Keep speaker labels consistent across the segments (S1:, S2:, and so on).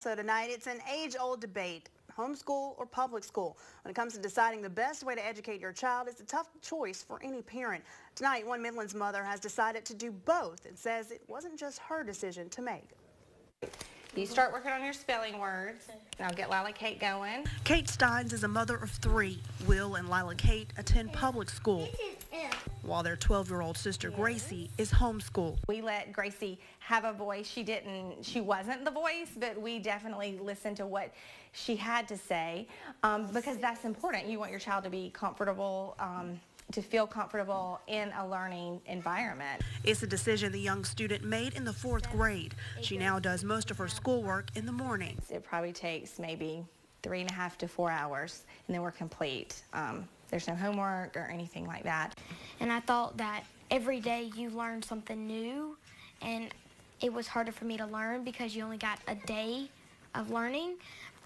S1: So tonight, it's an age-old debate, homeschool or public school. When it comes to deciding the best way to educate your child, it's a tough choice for any parent. Tonight, one Midland's mother has decided to do both and says it wasn't just her decision to make.
S2: You start working on your spelling words, and I'll get Lila Kate going.
S1: Kate Steins is a mother of three. Will and Lila Kate attend public school, while their 12-year-old sister Gracie is homeschooled.
S2: We let Gracie have a voice. She wasn't the voice, but we definitely listened to what she had to say because that's important. You want your child to be comfortable, to feel comfortable in a learning environment.
S1: It's a decision the young student made in the 4th grade. She now does most of her schoolwork in the morning.
S2: It probably takes maybe 3.5 to 4 hours, and then we're complete. There's no homework or anything like that.
S3: And I thought that every day you learn something new, and it was harder for me to learn because you only got a day of learning.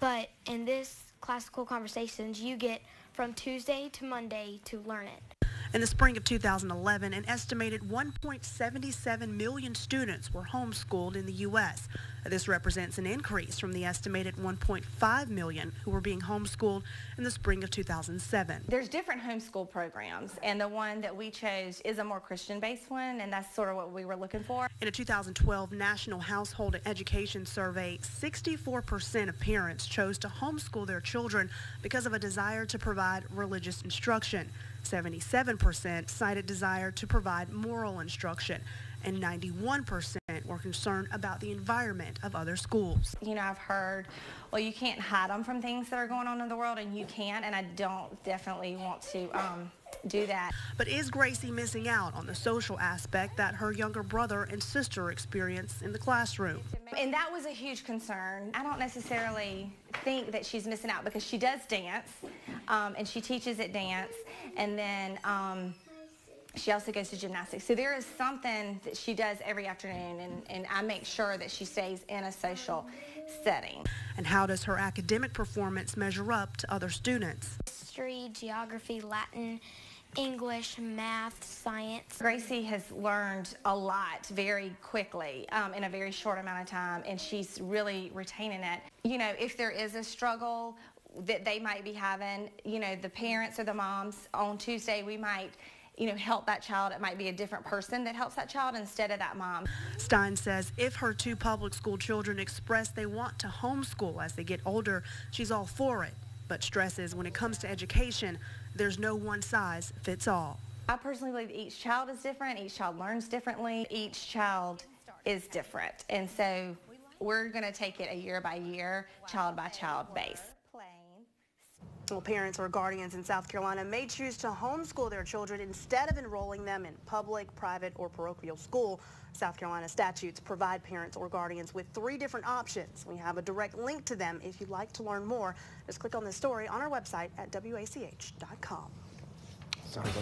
S3: But in this Classical Conversations, you get from Tuesday to Monday to learn it.
S1: In the spring of 2011, an estimated 1.77 million students were homeschooled in the U.S. This represents an increase from the estimated 1.5 million who were being homeschooled in the spring of 2007.
S2: There's different homeschool programs, and the one that we chose is a more Christian-based one, and that's sort of what we were looking for.
S1: In a 2012 National Household Education Survey, 64% of parents chose to homeschool their children because of a desire to provide religious instruction. 77% cited desire to provide moral instruction, and 91% were concerned about the environment of other schools.
S2: You know, I've heard, well, you can't hide them from things that are going on in the world, and you can't, and I don't definitely want to do that.
S1: But is Gracie missing out on the social aspect that her younger brother and sister experience in the classroom?
S2: And that was a huge concern. I don't necessarily think that she's missing out because she does dance, and she teaches at dance, and then she also goes to gymnastics. So there is something that she does every afternoon, and I make sure that she stays in a social setting.
S1: And how does her academic performance measure up to other students?
S3: History, geography, Latin, English, math, science.
S2: Gracie has learned a lot very quickly in a very short amount of time, and she's really retaining it. You know, if there is a struggle that they might be having, you know, the parents or the moms on Tuesday, we might, you know, help that child. It might be a different person that helps that child instead of that mom.
S1: Stein says if her two public school children express they want to homeschool as they get older, she's all for it, but stresses when it comes to education, there's no one size fits all.
S2: I personally believe each child is different. Each child learns differently. Each child is different. And so we're going to take it a year by year, child by child base.
S1: Well, parents or guardians in South Carolina may choose to homeschool their children instead of enrolling them in public, private, or parochial school. South Carolina statutes provide parents or guardians with 3 different options. We have a direct link to them if you'd like to learn more. Just click on this story on our website at wach.com.